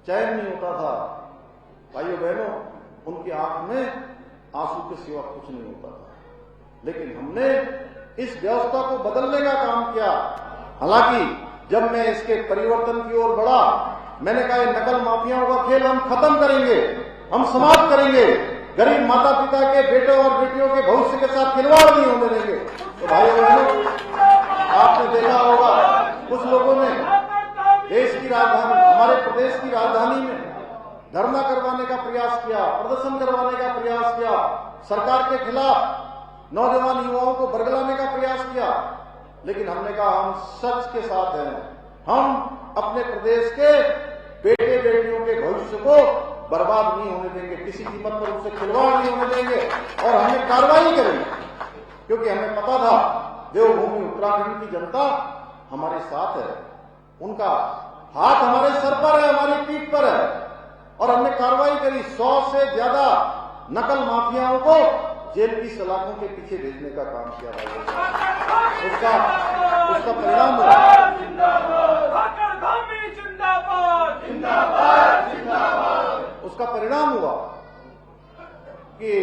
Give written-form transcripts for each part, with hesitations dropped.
चैन नहीं होता था। भाइयों बहनों, उनकी आंख में आंसू के सिवा कुछ नहीं होता था। लेकिन हमने इस व्यवस्था को बदलने का काम किया। हालांकि जब मैं इसके परिवर्तन की ओर बढ़ा, मैंने कहा नकल माफियाओं का खेल हम खत्म करेंगे, हम समाप्त करेंगे, गरीब माता पिता के बेटों और बेटियों के भविष्य के साथ खिलवाड़ नहीं होने देंगे। तो भाइयों बहनों, आपने देखा होगा कुछ लोगों ने देश की राजधानी, हमारे प्रदेश की राजधानी में धरना करवाने का प्रयास किया, प्रदर्शन करवाने का प्रयास किया, सरकार के खिलाफ नौजवान युवाओं को बरगलाने का प्रयास किया। लेकिन हमने कहा हम सच के साथ हैं, हम अपने प्रदेश के बेटे बेटियों के भविष्य को बर्बाद नहीं होने देंगे, किसी कीमत पर उनसे खिलवाड़ नहीं होने देंगे और हमें कार्रवाई करेंगे। क्योंकि हमें पता था देवभूमि उत्तराखंड की जनता हमारे साथ है, उनका हाथ हमारे सर पर है, हमारी पीठ पर है। और हमने कार्रवाई करी, 100 से ज्यादा नकल माफियाओं को जेल की सलाखों के पीछे भेजने का काम किया उसका परिणाम हुआ। उसका परिणाम हुआ कि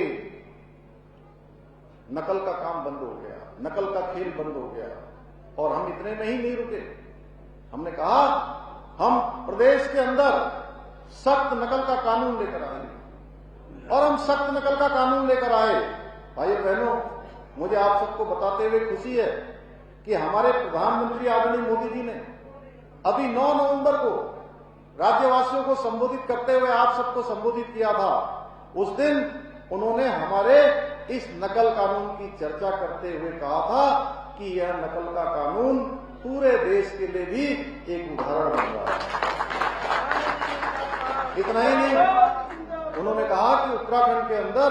नकल का काम बंद हो गया, नकल का खेल बंद हो गया। और हम इतने में ही नहीं रुके, हमने कहा हम प्रदेश के अंदर सख्त नकल का कानून लेकर आए और हम सख्त नकल का कानून लेकर आए। भाइयों बहनों, मुझे आप सबको बताते हुए खुशी है कि हमारे प्रधानमंत्री आदरणीय मोदी जी ने अभी 9 नवंबर को राज्यवासियों को संबोधित करते हुए आप सबको संबोधित किया था। उस दिन उन्होंने हमारे इस नकल कानून की चर्चा करते हुए कहा था कि यह नकल का कानून पूरे देश के लिए भी एक उदाहरण बन रहा है। इतना ही नहीं, उन्होंने कहा कि उत्तराखंड के अंदर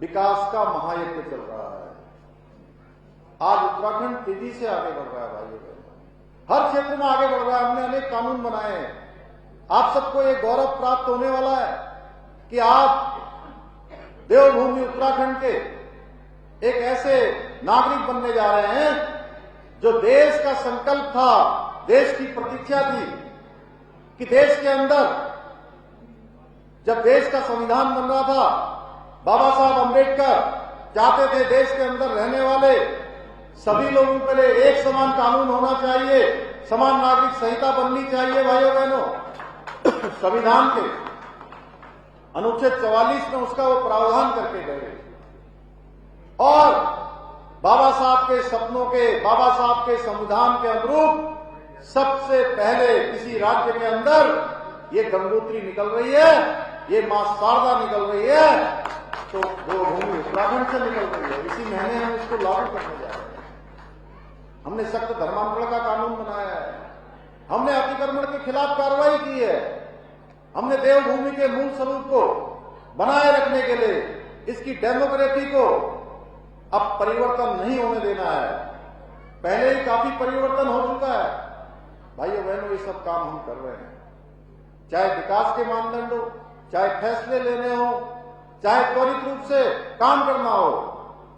विकास का महायज्ञ चल रहा है। आज उत्तराखंड तेजी से आगे बढ़ रहा है भाइयों बहनों, हर क्षेत्र में आगे बढ़ रहा है। हमने अनेक कानून बनाए हैं। आप सबको ये गौरव प्राप्त होने वाला है कि आप देवभूमि उत्तराखंड के एक ऐसे नागरिक बनने जा रहे हैं जो देश का संकल्प था, देश की प्रतीक्षा थी कि देश के अंदर जब देश का संविधान बन रहा था, बाबा साहब अम्बेडकर चाहते थे देश के अंदर रहने वाले सभी लोगों के लिए एक समान कानून होना चाहिए, समान नागरिक संहिता बननी चाहिए। भाइयों बहनों, संविधान के अनुच्छेद 44 में उसका वो प्रावधान करके गए और बाबा साहब के सपनों के, बाबा साहब के संविधान के अनुरूप सबसे पहले किसी राज्य के अंदर ये गंगोत्री निकल रही है, ये मां शारदा निकल रही है, तो देवभूमि उत्तराखंड से निकल रही है। इसी महीने हम इसको लागू करने जा रहे हैं। हमने सख्त धर्मांतरण का कानून बनाया है, हमने अतिक्रमण के खिलाफ कार्रवाई की है, हमने देवभूमि के मूल स्वरूप को बनाए रखने के लिए इसकी डेमोक्रेसी को अब परिवर्तन नहीं होने देना है। पहले ही काफी परिवर्तन हो चुका है। भाइयों बहनों, ये सब काम हम कर रहे हैं, चाहे विकास के मानदंड हो, चाहे फैसले लेने हो, चाहे त्वरित रूप से काम करना हो,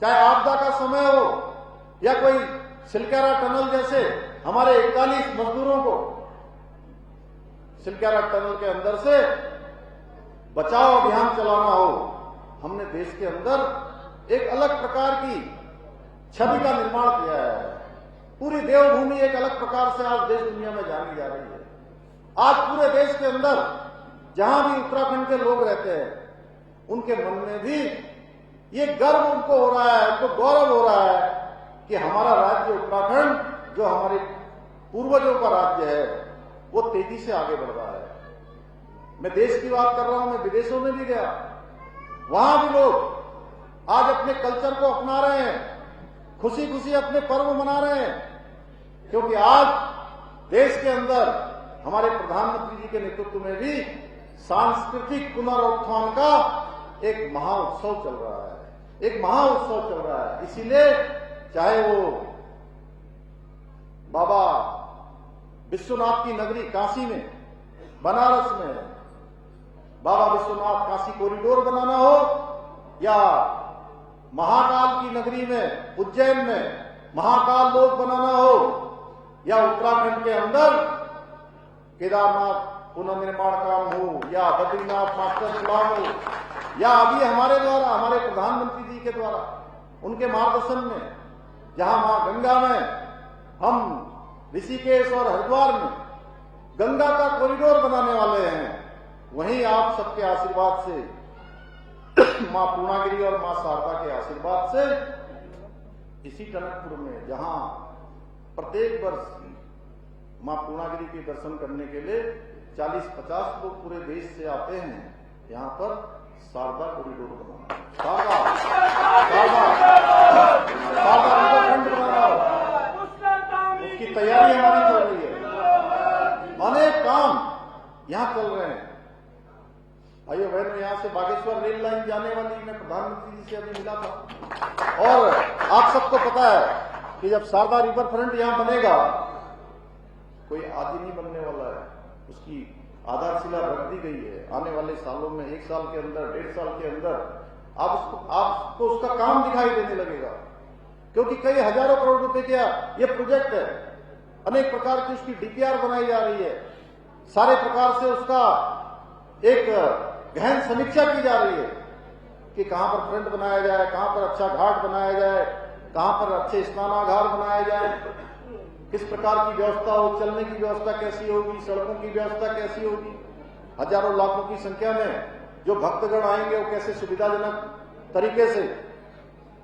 चाहे आपदा का समय हो या कोई सिलक्यारा टनल जैसे हमारे 41 मजदूरों को सिलक्यारा टनल के अंदर से बचाव अभियान चलाना हो। हमने देश के अंदर एक अलग प्रकार की छवि का निर्माण किया है। पूरी देवभूमि एक अलग प्रकार से आज देश दुनिया में जानी जा रही है। आज पूरे देश के अंदर जहां भी उत्तराखंड के लोग रहते हैं, उनके मन में भी ये गर्व उनको हो रहा है, उनको गौरव हो रहा है कि हमारा राज्य उत्तराखंड, जो हमारे पूर्वजों का राज्य है, वो तेजी से आगे बढ़ रहा है। मैं देश की बात कर रहा हूं, मैं विदेशों में भी गया, वहां भी लोग आज अपने कल्चर को अपना रहे हैं, खुशी खुशी अपने पर्व मना रहे हैं, क्योंकि आज देश के अंदर हमारे प्रधानमंत्री जी के नेतृत्व में भी सांस्कृतिक पुनरुत्थान का एक महाउत्सव चल रहा है, एक महाउत्सव चल रहा है। इसीलिए चाहे वो बाबा विश्वनाथ की नगरी काशी में, बनारस में बाबा विश्वनाथ काशी कॉरिडोर बनाना हो, या महाकाल की नगरी में उज्जैन में महाकाल लोक बनाना हो, या उत्तराखंड के अंदर केदारनाथ पुनर्निर्माण काम हो या बद्रीनाथ मास्टर प्लान हो या अभी हमारे द्वारा, हमारे प्रधानमंत्री जी के द्वारा, उनके मार्गदर्शन में जहां मां गंगा में हम ऋषिकेश और हरिद्वार में गंगा का कॉरिडोर बनाने वाले हैं, वहीं आप सबके आशीर्वाद से, मां पूर्णागिरी और मां शारदा के आशीर्वाद से इसी टनकपुर में जहां प्रत्येक वर्ष मां पूर्णागिरी के दर्शन करने के लिए 40-50 लोग पूरे देश से आते हैं, यहां पर शारदा कॉरिडोर बनाना, शारदा रिवरफ्रंट बनाना, उसकी तैयारी हमारी चल रही है। अनेक काम यहां चल रहे हैं। भाइयों बहनों, यहां से बागेश्वर रेल लाइन जाने वाली, मैं प्रधानमंत्री जी से अभी मिला था, और आप सबको पता है कि जब शारदा रिवरफ्रंट यहां बनेगा, कोई आज ही नहीं बनने वाला है, उसकी आधारशिला रख दी गई है। आने वाले सालों में, 1 साल के अंदर, 1.5 साल के अंदर आपको उसका काम दिखाई देने लगेगा, क्योंकि कई हजारों करोड़ रुपए का ये प्रोजेक्ट है। अनेक प्रकार की उसकी डीपीआर बनाई जा रही है, सारे प्रकार से उसका एक गहन समीक्षा की जा रही है कि कहां पर फ्रंट बनाया जाए, कहां पर अच्छा घाट बनाया जाए, कहां पर अच्छे स्नानागार बनाए जाए, किस प्रकार की व्यवस्था हो, चलने की व्यवस्था कैसी होगी, सड़कों की व्यवस्था कैसी होगी, हजारों लाखों की संख्या में जो भक्तगण आएंगे वो कैसे सुविधाजनक तरीके से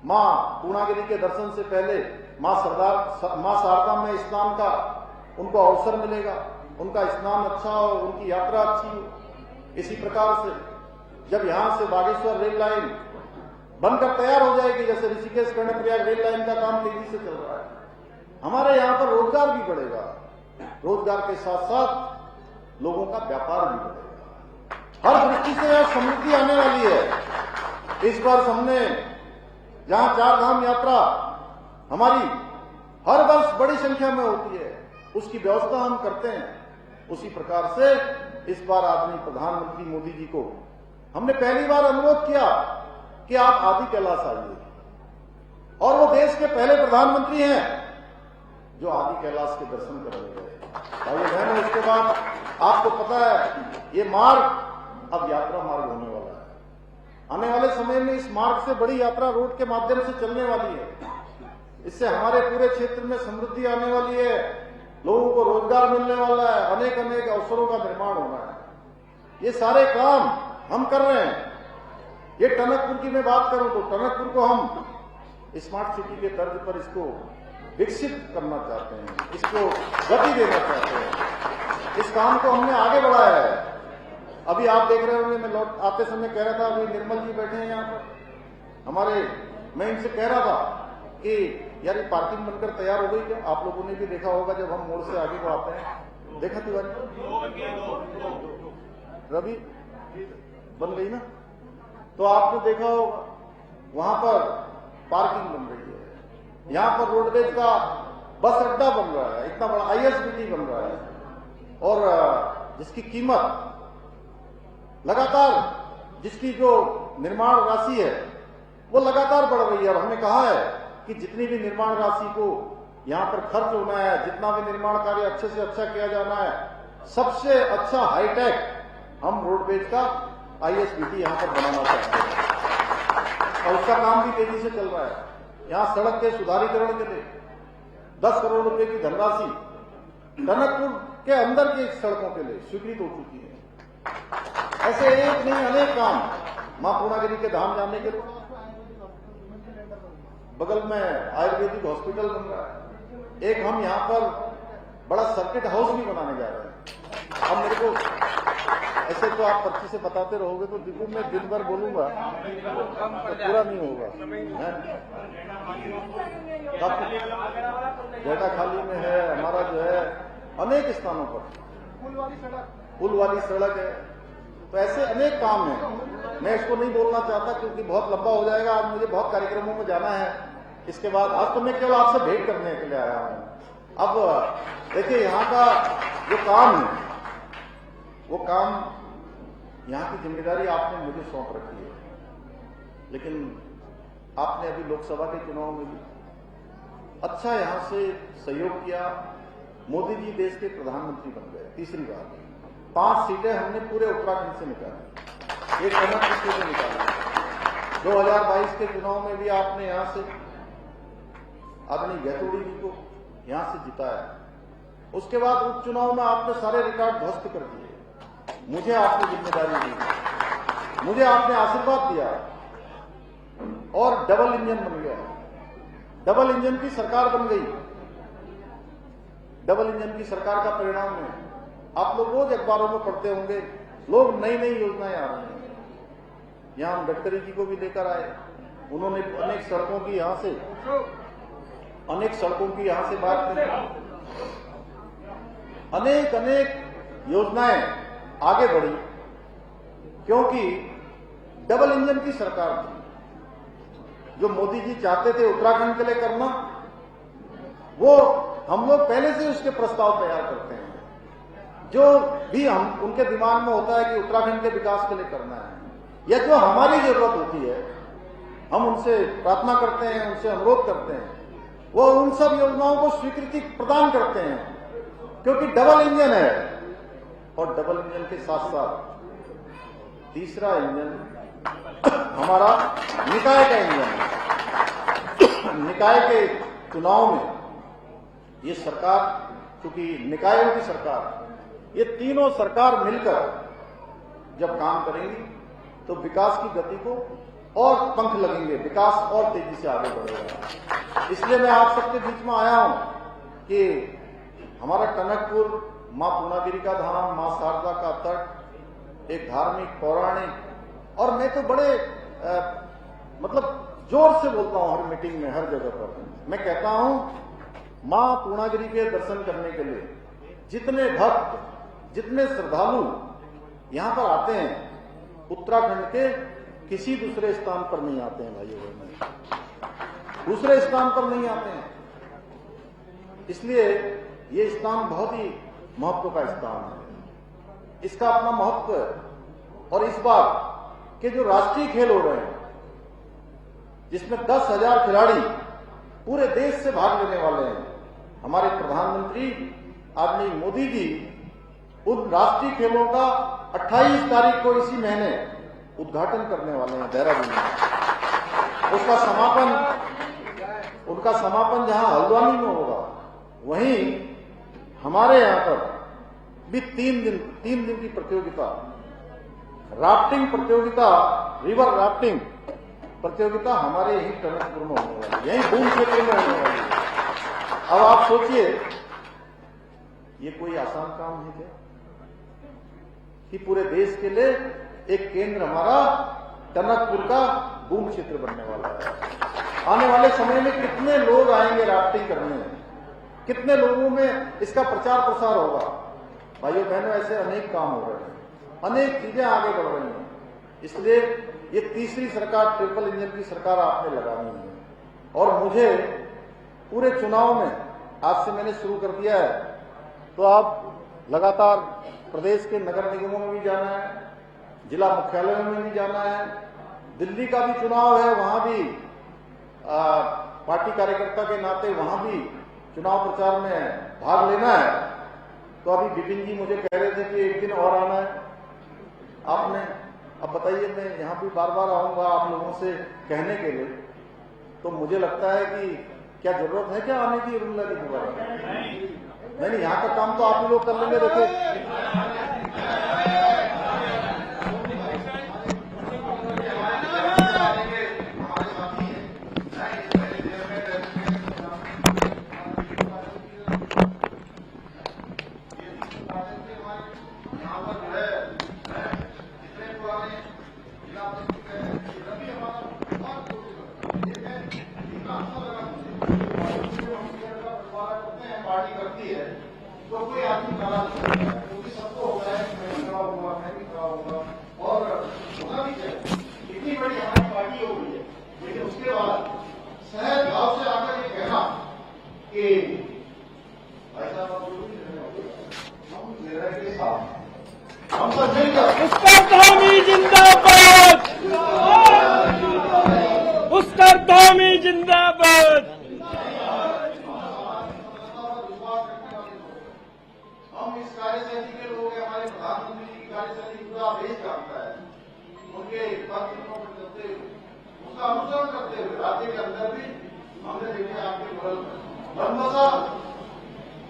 मां पूर्णागिरी के दर्शन से पहले मां शारदा में स्नान का उनको अवसर मिलेगा, उनका स्नान अच्छा हो, उनकी यात्रा अच्छी हो। इसी प्रकार से जब यहां से बागेश्वर रेल लाइन बनकर तैयार हो जाएगी, जैसे ऋषिकेश कर्णप्रयाग रेल लाइन का काम तेजी से चल रहा है, हमारे यहां पर रोजगार भी बढ़ेगा, रोजगार के साथ साथ लोगों का व्यापार भी बढ़ेगा। हर दृष्टि से यह समृद्धि आने वाली है। इस बार हमने जहां 4 धाम यात्रा हमारी हर वर्ष बड़ी संख्या में होती है, उसकी व्यवस्था हम करते हैं, उसी प्रकार से इस बार आदरणीय प्रधानमंत्री मोदी जी को हमने पहली बार अनुरोध किया कि आप आदि कैलाश आइए, और वो देश के पहले प्रधानमंत्री हैं जो आदि कैलाश के दर्शन करने गए। भाइयों बहनों, उसके बाद आपको पता है ये मार्ग अब यात्रा मार्ग होने वाला है। आने वाले समय में इस मार्ग से बड़ी यात्रा रोड के माध्यम से चलने वाली है। इससे हमारे पूरे क्षेत्र में समृद्धि आने वाली है, लोगों को रोजगार मिलने वाला है, अनेक अनेक अवसरों का निर्माण होना है। ये सारे काम हम कर रहे हैं। ये टनकपुर की मैं बात करूं तो टनकपुर को हम स्मार्ट सिटी के तर्ज पर इसको विकसित करना चाहते हैं, इसको गति देना चाहते हैं। इस काम को हमने आगे बढ़ाया है। अभी आप देख रहे होंगे, मैं लौट आते समय कह रहा था, अभी निर्मल जी बैठे हैं यहाँ पर हमारे, मैं इनसे कह रहा था कि यार ये पार्किंग बनकर तैयार हो गई क्या? आप लोगों ने भी देखा होगा जब हम मोड़ से आगे को आते हैं, देखा तिवारी रवि बन गई ना, तो आपने देखा होगा वहां पर पार्किंग बन रही है। यहां पर रोडवेज का बस अड्डा बन रहा है, इतना बड़ा ISBT बन रहा है, और जिसकी कीमत लगातार, जिसकी जो निर्माण राशि है वो लगातार बढ़ रही है। और हमने कहा है कि जितनी भी निर्माण राशि को यहां पर खर्च होना है, जितना भी निर्माण कार्य अच्छे से अच्छा किया जाना है, सबसे अच्छा हाईटेक हम रोडवेज का ISBT यहां पर बनाना चाहते हैं, और उसका काम भी तेजी से चल रहा है। यहां सड़क के सुधारीकरण के लिए 10 करोड़ रुपए की धनराशि टनकपुर के अंदर की सड़कों के लिए स्वीकृत हो चुकी है। ऐसे एक नहीं अनेक काम मां पूर्णागिरी के धाम जाने के लिए। बगल में आयुर्वेदिक हॉस्पिटल बन रहा है, एक हम यहां पर बड़ा सर्किट हाउस भी बनाने जा रहे हैं। अब मेरे को ऐसे तो आप पर्ची से बताते रहोगे तो दीपू मैं दिन भर बोलूंगा तो पूरा नहीं होगा। डेटा खाली में है हमारा, जो है अनेक स्थानों पर पुल वाली सड़क है, तो ऐसे अनेक काम हैं। मैं इसको नहीं बोलना चाहता क्योंकि बहुत लंबा हो जाएगा, आज मुझे बहुत कार्यक्रमों में जाना है। इसके बाद आज तो मैं केवल आपसे भेंट करने के लिए आया हूं। अब देखिए यहाँ का जो काम है वो काम, यहाँ की जिम्मेदारी आपने मुझे सौंप रखी है, लेकिन आपने अभी लोकसभा के चुनाव में भी अच्छा यहाँ से सहयोग किया, मोदी जी देश के प्रधानमंत्री बन गए तीसरी बार। 5 सीटें हमने पूरे उत्तराखंड से निकाली, एक टनकपुर से निकाली। 2022 के चुनाव में भी आपने यहां से आदरणीय गैतोड़ी जी को यहां से जिताया। उसके बाद उपचुनाव में आपने सारे रिकॉर्ड ध्वस्त कर दिए। मुझे आपने जिम्मेदारी दी, मुझे आपने आशीर्वाद दिया और डबल इंजन बन गया। डबल इंजन की सरकार बन गई। डबल इंजन की सरकार का परिणाम है, आप लोग रोज अखबारों में पढ़ते होंगे, लोग नई नई योजनाएं आ रही हैं। यहां हम गडकरी जी को भी लेकर आए, उन्होंने अनेक सड़कों की यहां से बात की। अनेक योजनाएं आगे बढ़ी, क्योंकि डबल इंजन की सरकार थी। जो मोदी जी चाहते थे उत्तराखंड के लिए करना, वो हम लोग पहले से उसके प्रस्ताव तैयार करते हैं। जो भी हम उनके दिमाग में होता है कि उत्तराखंड के विकास के लिए करना है, या जो हमारी जरूरत होती है, हम उनसे प्रार्थना करते हैं, उनसे अनुरोध करते हैं, वो उन सब योजनाओं को स्वीकृति प्रदान करते हैं, क्योंकि डबल इंजन है। और डबल इंजन के साथ साथ तीसरा इंजन हमारा निकाय का इंजन है। निकाय के चुनाव में ये सरकार, चूंकि निकायों की सरकार, ये तीनों सरकार मिलकर जब काम करेंगी तो विकास की गति को और पंख लगेंगे, विकास और तेजी से आगे बढ़ेगा। इसलिए मैं आप सबके बीच में आया हूं कि हमारा टनकपुर मां पूर्णागिरि का धाम, मां शारदा का तट, एक धार्मिक पौराणिक, और मैं तो बड़े मतलब जोर से बोलता हूं हर मीटिंग में, हर जगह पर मैं कहता हूं, मां पूर्णागिरि के दर्शन करने के लिए जितने भक्त, जितने श्रद्धालु यहां पर आते हैं, उत्तराखंड के किसी दूसरे स्थान पर नहीं आते हैं भाइयों बहनों, दूसरे स्थान पर नहीं आते हैं। इसलिए ये स्थान बहुत ही महत्व का स्थान है, इसका अपना महत्व है। और इस बार के जो राष्ट्रीय खेल हो रहे हैं, जिसमें 10,000 खिलाड़ी पूरे देश से भाग लेने वाले हैं, हमारे प्रधानमंत्री आदरणीय मोदी जी उन राष्ट्रीय खेलों का 28 तारीख को इसी महीने उद्घाटन करने वाले हैं देहरादून में। उनका समापन जहां हल्द्वानी में होगा, वहीं हमारे यहां पर भी 3 दिन की प्रतियोगिता, राफ्टिंग प्रतियोगिता, रिवर राफ्टिंग प्रतियोगिता हमारे यही टनकपुर में होने वाली, यही दून क्षेत्र में होने वाली है। अब आप सोचिए, ये कोई आसान काम है क्या कि पूरे देश के लिए एक केंद्र हमारा टनकपुर का बूम क्षेत्र बनने वाला है। आने वाले समय में कितने लोग आएंगे राफ्टिंग करने, कितने लोगों में इसका प्रचार प्रसार होगा। भाइयों बहनों, ऐसे अनेक काम हो रहे हैं, अनेक चीजें आगे बढ़ रही हैं। इसलिए ये तीसरी सरकार, ट्रिपल इंजन की सरकार आपने लगानी है। और मुझे पूरे चुनाव में, आज से मैंने शुरू कर दिया है, तो आप लगातार प्रदेश के नगर निगमों में भी जाना है, जिला मुख्यालयों में भी जाना है, दिल्ली का भी चुनाव है, वहां भी पार्टी कार्यकर्ता के नाते वहां भी चुनाव प्रचार में भाग लेना है। तो अभी विपिन जी मुझे कह रहे थे कि एक दिन और आना है आपने। अब बताइए, मैं यहां भी बार बार आऊंगा आप लोगों से कहने के लिए, तो मुझे लगता है कि क्या जरूरत है क्या आने की रुला की दोबारा? नहीं, यहाँ का काम तो आप ही लोग कर लेंगे। देखिए, तो कोई आदमी नाराज नहीं है, क्योंकि सबको होता है कि मैं खड़ा हुआ, मैं भी खड़ा होगा, और होना भी चाहिए। इतनी बड़ी हमारी पार्टी हो गई है, लेकिन उसके बाद सहज भाव से आकर ये कहना कि भाई साहब हम निर्णय के साथ हम सब मिलकर उत्तरधामी जिंदाबाद, उत्तरधामी जिंदाबाद। प्रधानमंत्री जी की कार्यशैली पूरा देश जानता है। उनके पत्रों पर चलते हुए उसका अनुसरण करते हुए राज्य के अंदर भी हमने देखे आपके बनबसा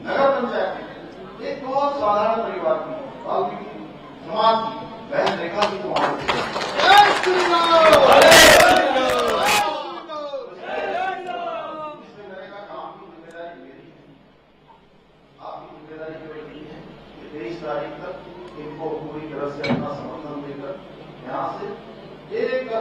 नगर पंचायत एक बहुत साधारण परिवार की वाल्मीकि समाज की बहन रेखा जी को आपकी जिम्मेदारी है कि 23 तारीख तक इनको पूरी तरह से अपना समर्थन देकर यहाँ से एक